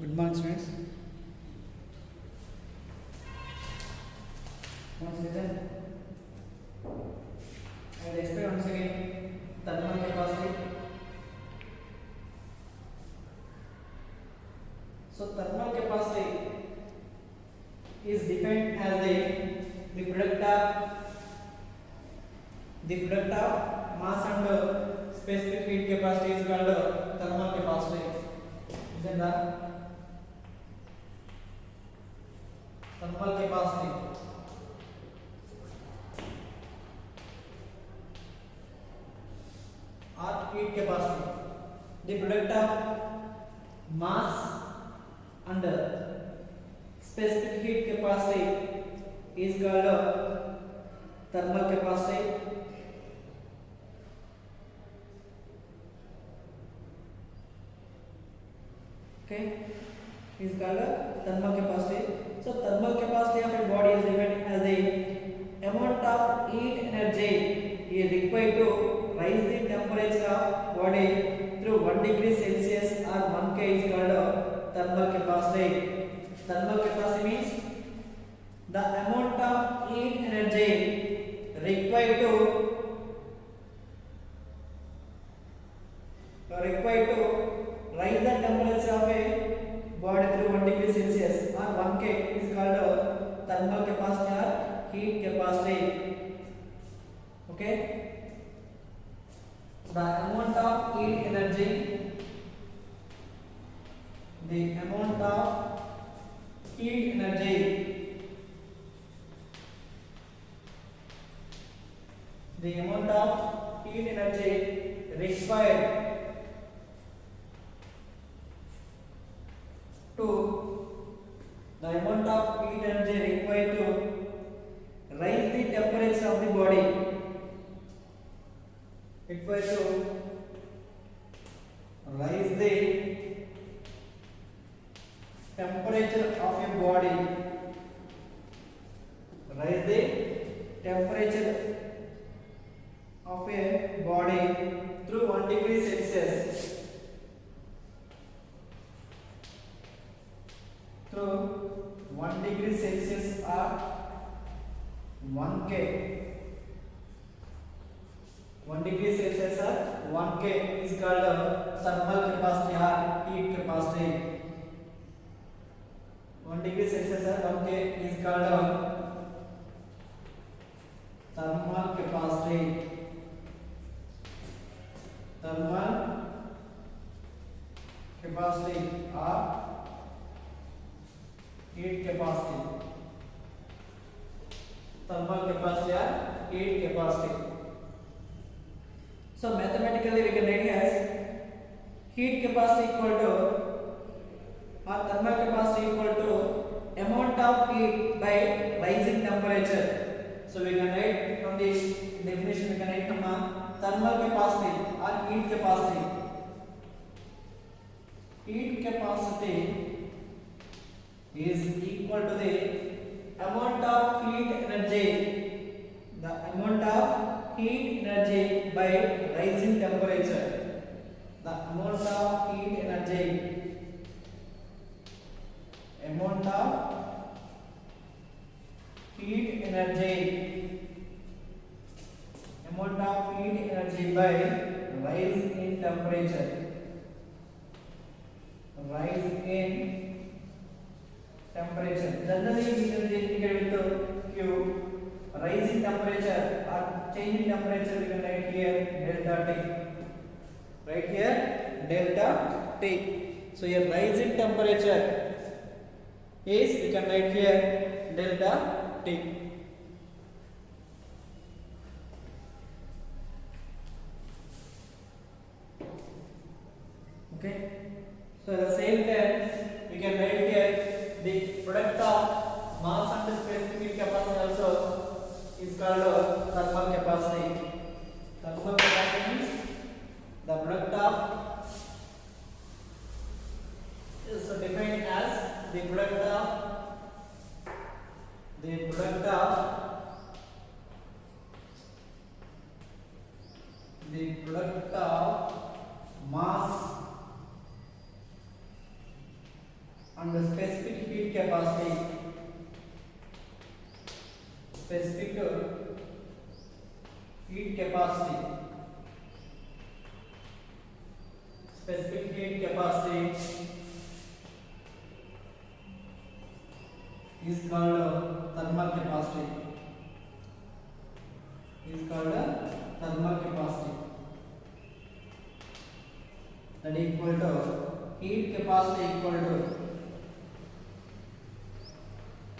Good morning, students. Once listen, I will explain once again thermal capacity. So, thermal capacity is defined as the product of mass and specific heat capacity is called thermal capacity. Isn't that? Thermal capacity or heat capacity, the product of mass and specific heat capacity is called thermal capacity. Okay, is called thermal capacity. So thermal capacity of a body is defined as the amount of heat energy is required to rise the temperature of body through 1 degree Celsius or 1 K is called thermal capacity. Thermal capacity means the amount of heat energy required to rise the temperature of a body through 1 degree Celsius or 1 K is called thermal capacity or heat capacity. Okay, the amount of heat energy, the amount of heat energy, the amount of heat energy required the amount of heat energy required to rise the temperature of the body, required to rise the temperature of a body, rise the temperature of a body through 1 degree Celsius, through 1 degree Celsius or 1 K. 1 degree Celsius or 1 K is called thermal capacity or heat capacity. 1 degree Celsius or 1 K is called thermal capacity. Thermal capacity or heat capacity. Thermal capacity or heat capacity. So mathematically we can write as heat capacity equal to or thermal capacity equal to amount of heat by rising temperature. So we can write from this definition, we can write from thermal capacity or heat capacity. Heat capacity is equal to the amount of heat energy, the amount of heat energy by rising temperature, the amount of heat energy, amount of heat energy, amount of heat energy by rise in temperature, rise in temperature. Generally we can indicate with Q. Rise in temperature or change in temperature we can write here delta T. Right here delta T. So here rise in temperature is we can write here delta T. Okay. So the same time we can write here the product of mass and specific heat capacity also is called thermal capacity. Thermal capacity means the product of is defined as the product of mass and the specific heat capacity. Specific heat capacity. Specific heat capacity is called thermal capacity. Is called thermal capacity. That equal to heat capacity equal to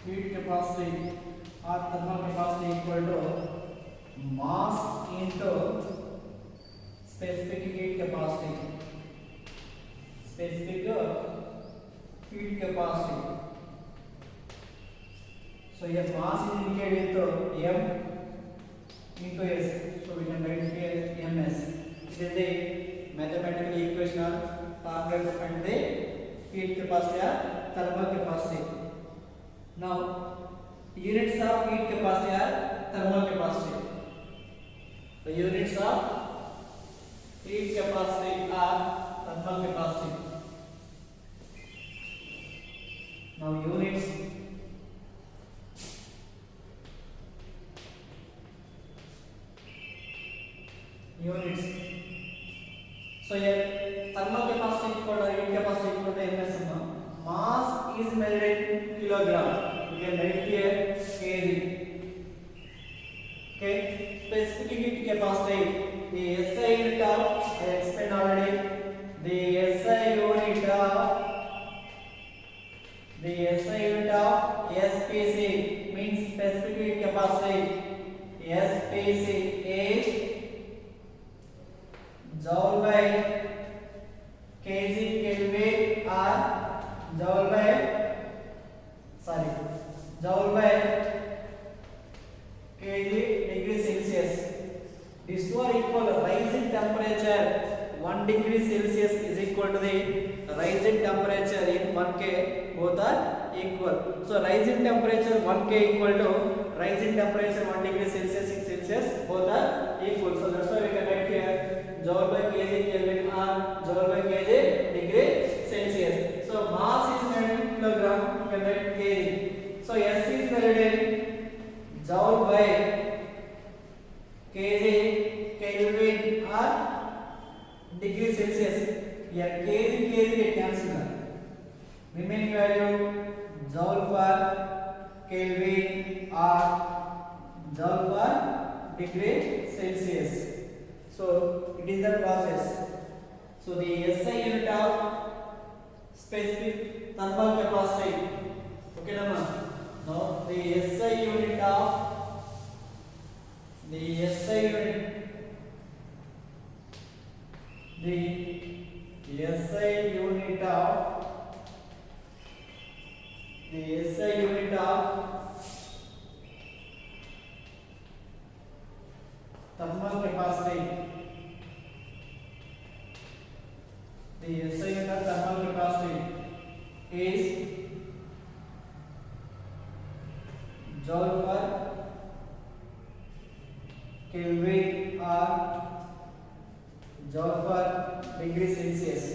heat capacity or thermal capacity equal to mass into specific heat capacity. Specific heat capacity. So here mass is indicated with M into S. So we can write here MS. This is the mathematical equation or formula to find the heat capacity or thermal capacity. Now units of heat capacity are thermal capacity. The units of heat capacity are thermal capacity. Now units so here thermal capacity equal to heat capacity equal to MS. Mass is measured in kilogram. We can write here kg. Okay, specific heat capacity, the SI unit of I explained already. The SI unit of SPC means specific heat capacity. SPC is joule by kg Kelvin or joule by kg degree Celsius. These two are equal. Rise in temperature 1 degree Celsius is equal to the rise in temperature in 1K. Both are equal. So rise in temperature 1K equal to rise in temperature 1 degree Celsius in Celsius. Both are equal. So that's why we can write here joule by kg Kelvin or joule by kg degree Celsius. So mass is measured in kilogram. You can write kg. So S is measured in joule by kg Kelvin or degree Celsius. Here kg get cancelled. Remaining value joule per Kelvin or joule per degree Celsius. So it is the process. So the SI unit of specific thermal capacity. Okay, now the SI unit of the SI unit of thermal capacity. The SI unit of thermal capacity is joule per Kelvin or joule per degree Celsius.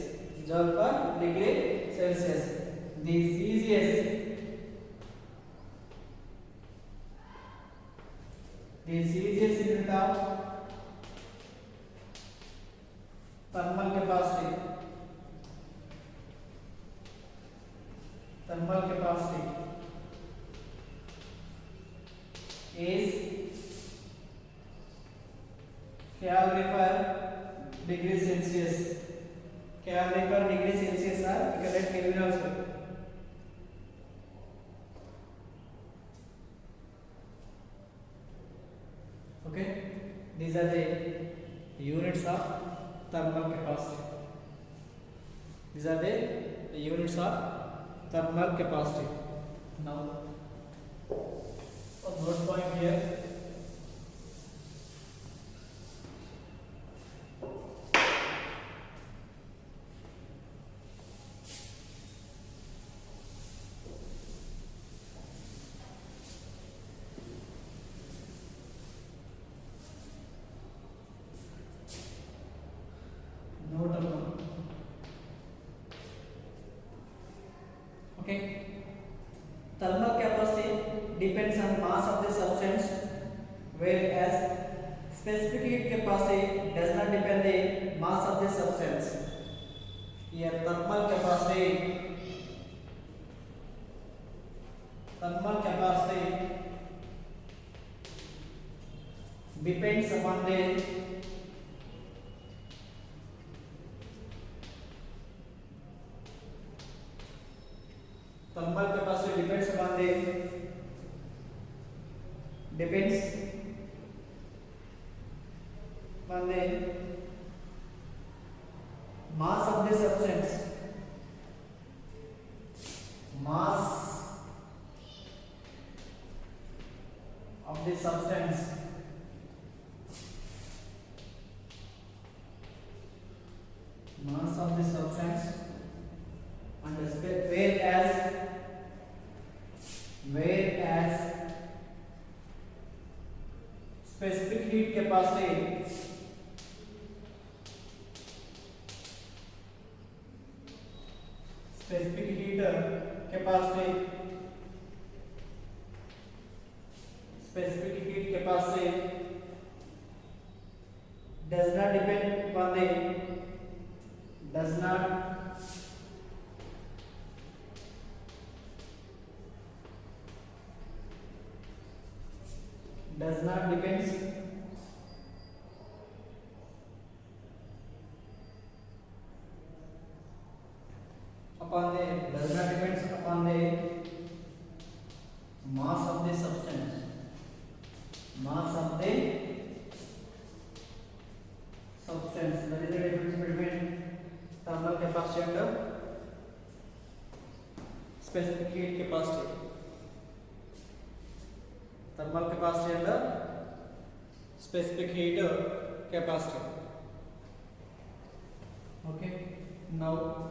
Joule per degree Celsius. The Celsius unit of thermal capacity. Is calorie per degree Celsius. Calorie per degree Celsius are we can write Kelvin also. Okay, these are the units of thermal capacity. These are the units of thermal capacity. Now, a note point here. Okay. Thermal capacity depends on mass of the substance, whereas specific heat capacity does not depend the mass of the substance. Here thermal capacity depends upon the thermal capacity depends upon the mass of the substance. Mass of the substance. Mass of the substance and whereas specific heat capacity does not depend upon the does not depends upon the mass of the substance. That is the difference between thermal capacity and specific heat capacity. Thermal capacity and specific heat capacity. Okay. Now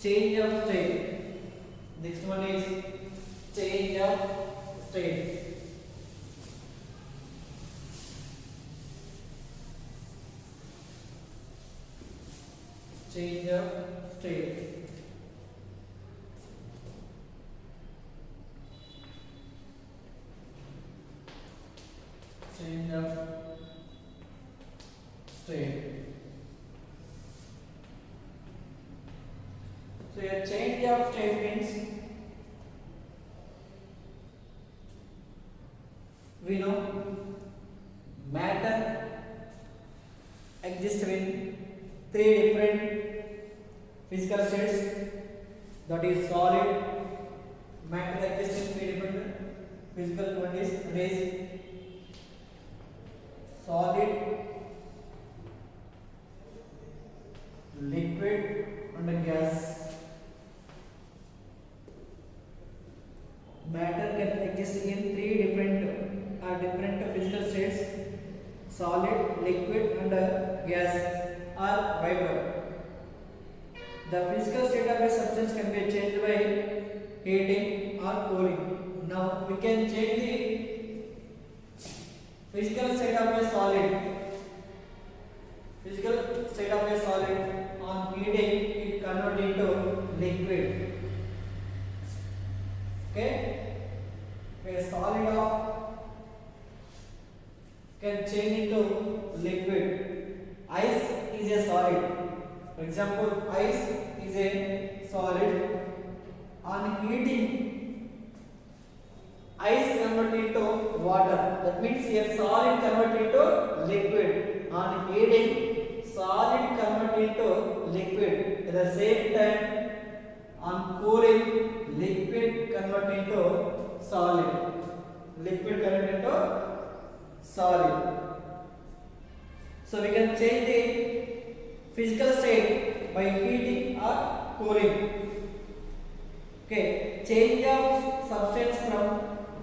change of state. Next one is change of state. Change of state. Change of state. So a change of state means we know matter exists in three different physical states, that is solid. Matter exists in three different physical quantities, that is solid, liquid and gas. Matter can exist in three different physical states: solid, liquid and gas or vapor. The physical state of a substance can be changed by heating or cooling. Now we can change the physical state of a solid. On heating it convert into liquid. Okay, a solid can change into liquid. Ice is a solid. For example, ice is a solid. On heating, ice convert into water. That means here solid convert into liquid. On heating, solid convert into liquid. At the same time, on cooling, liquid convert into solid. So we can change the physical state by heating or cooling. Okay, change of substance from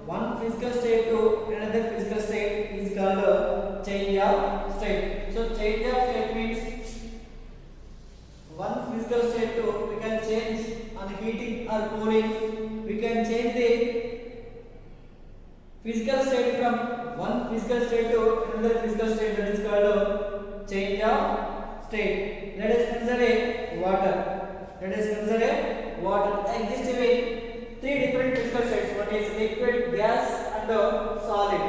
one physical state to another physical state is called change of state. So change of state means one physical state to we can or cooling, we can change the physical state from one physical state to another physical state. That is called change of state. Let us consider a water. Let us consider a water existing in three different physical states. One is liquid, gas, and solid.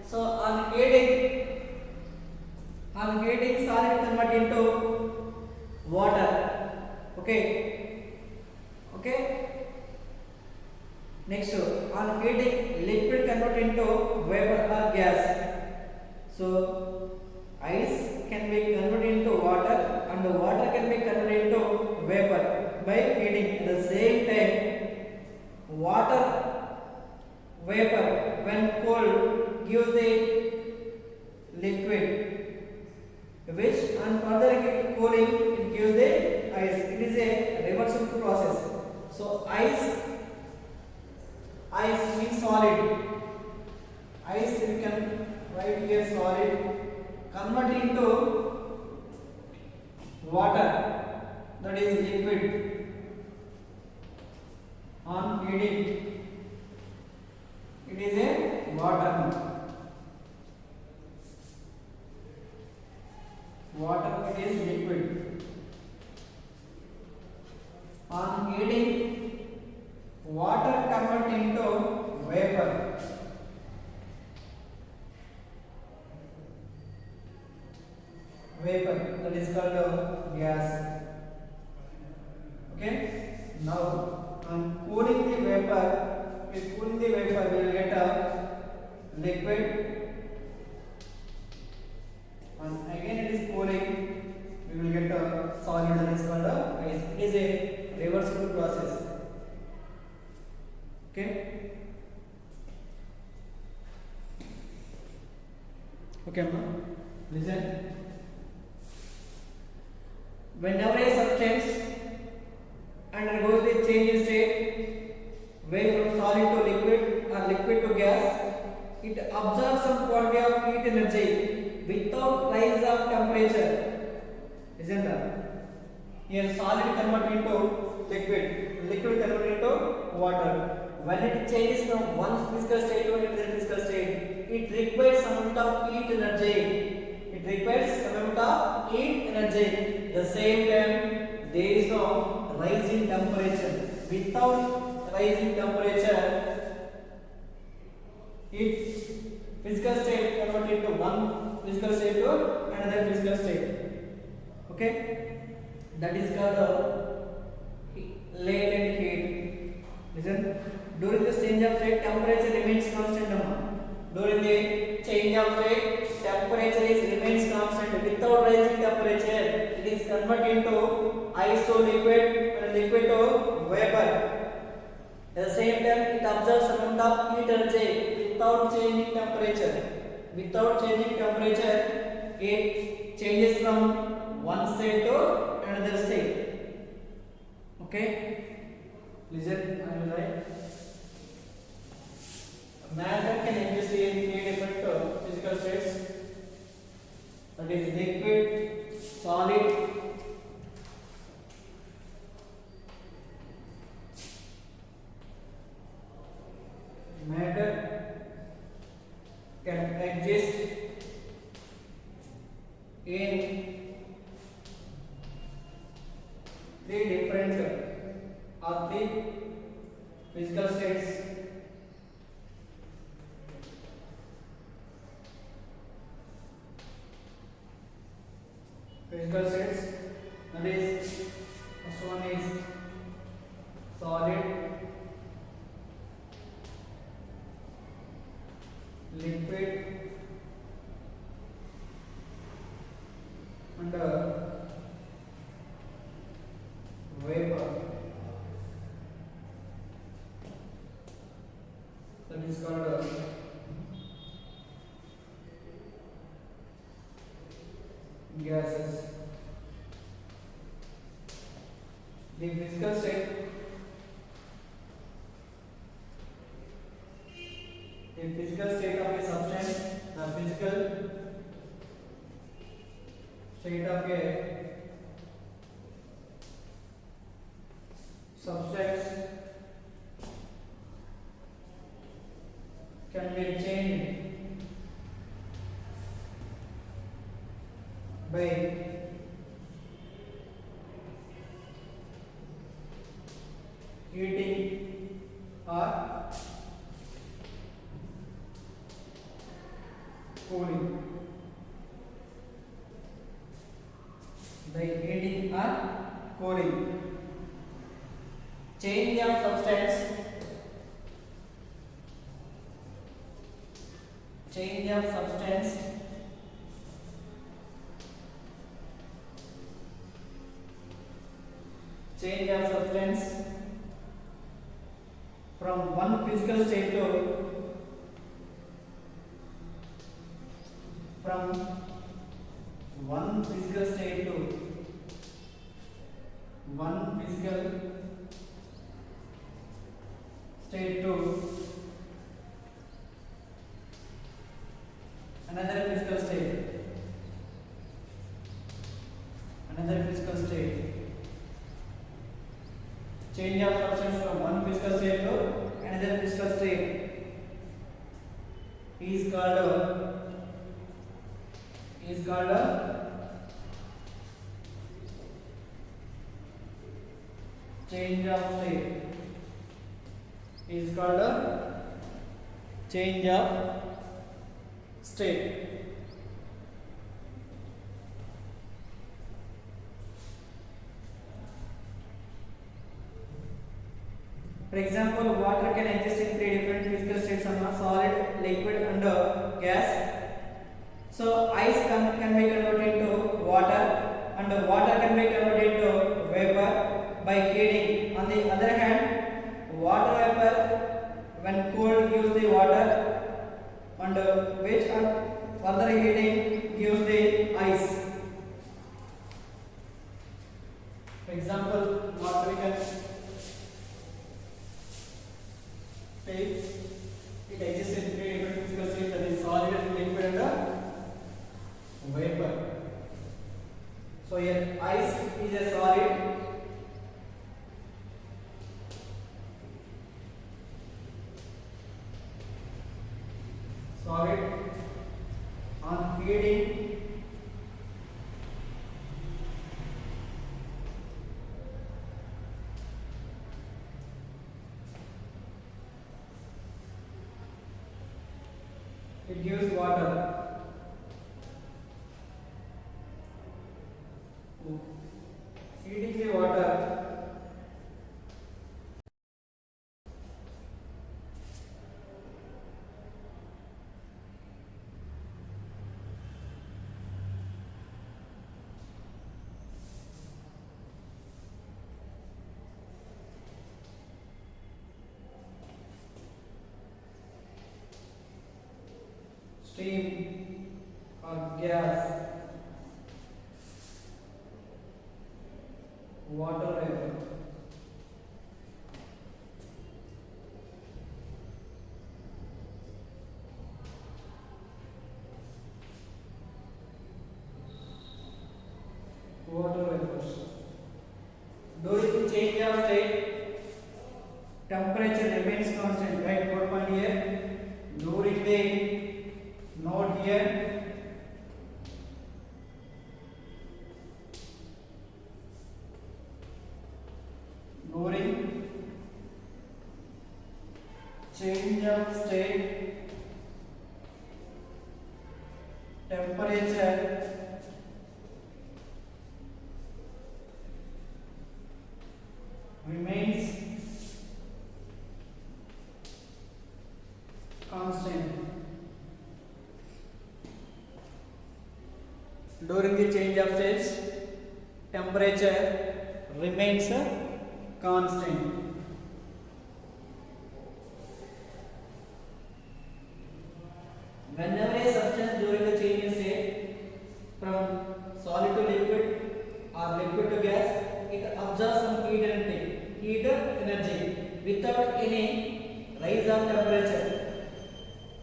So on heating solid convert into water. Okay. Next, on heating, liquid convert into vapor or gas. So ice can be converted into water, and the water can be converted into vapor by heating. At the same time, water vapor when cold gives the liquid, which on further cooling it gives the ice. It is a reversible process. So ice means solid. Ice we can write here solid, convert into water, that is liquid, on heating it is a water. It is liquid. On heating, water convert into vapor. That is called gas. Okay. Now on cooling the vapor, we will get a liquid, and again it is cooling, we will get a solid, that is called ice. It is a reversible process. Okay. Listen. Whenever a substance undergoes the change in state, way from solid to liquid or liquid to gas, it absorbs some quantity of heat energy without rise of temperature. Isn't that? Here solid convert into liquid convert into water. When it changes from one physical state to another physical state, it requires some amount of heat energy. The same time, there is no rise in temperature. Without rise in temperature, its physical state converted into one physical state to another physical state. Okay, that is called latent heat. Listen, during this change of state, temperature remains constant. During the change of state, temperature remains constant without rising temperature. It is converted into ice to liquid and liquid to vapor. At the same time, it absorbs some amount of heat energy without changing temperature. It changes from one state to another state. Okay? Listen, I will write. Matter can exist in three different physical states. That is liquid, solid, matter can exist in three different or three physical states. That is, first one is solid, liquid, and vapor. That is called gases. The physical state, of a substance, the physical state of a substance can be changed by heating or cooling. By heating or cooling. Change of substance. Change of substance. Change of substance from one physical state to one physical state to another physical state. Change of substance from one physical state to another physical state is called change of state. Is called change of state. For example, water can exist in three different physical states: solid, liquid, and gas. So ice can be converted into water, and water can be converted into vapor by heating. On the other hand, water vapor when cooled gives the water, and which on further heating gives the ice. For example, water we can take, it exists in three different physical states, that is solid, liquid, and vapor. So here ice is a solid. On heating it gives water. Heating the water steam or gas, water vapor. Water vapors. During the change of state, temperature remains constant. Right, what point here? During the note here, during change of state, temperature remains constant. During the change of states, temperature remains constant. Whenever a substance during the change in state from solid to liquid or liquid to gas, it absorbs some heat energy without any rise of temperature.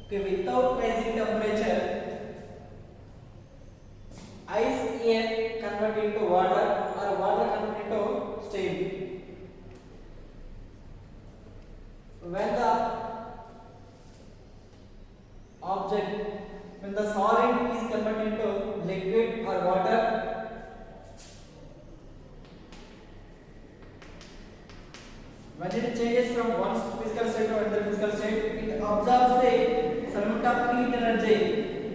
Okay, without rising temperature, ice here convert into water or water convert into steam. When the when it changes from one physical state to another physical state, it absorbs the some amount of heat energy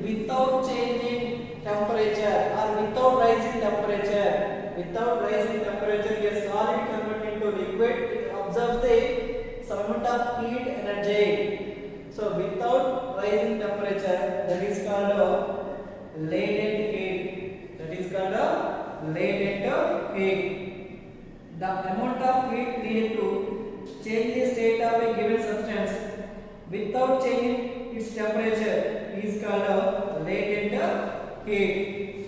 without changing temperature or without rising temperature. Without rising temperature, a solid converted into liquid, it absorbs the some amount of heat energy. So without rising temperature, that is called latent heat. That is called latent heat. The amount of heat needed to change the state of a given substance without changing its temperature is called latent heat.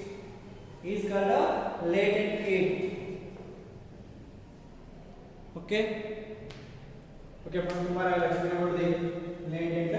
Is called latent heat. Okay. Okay, from tomorrow I will explain about the latent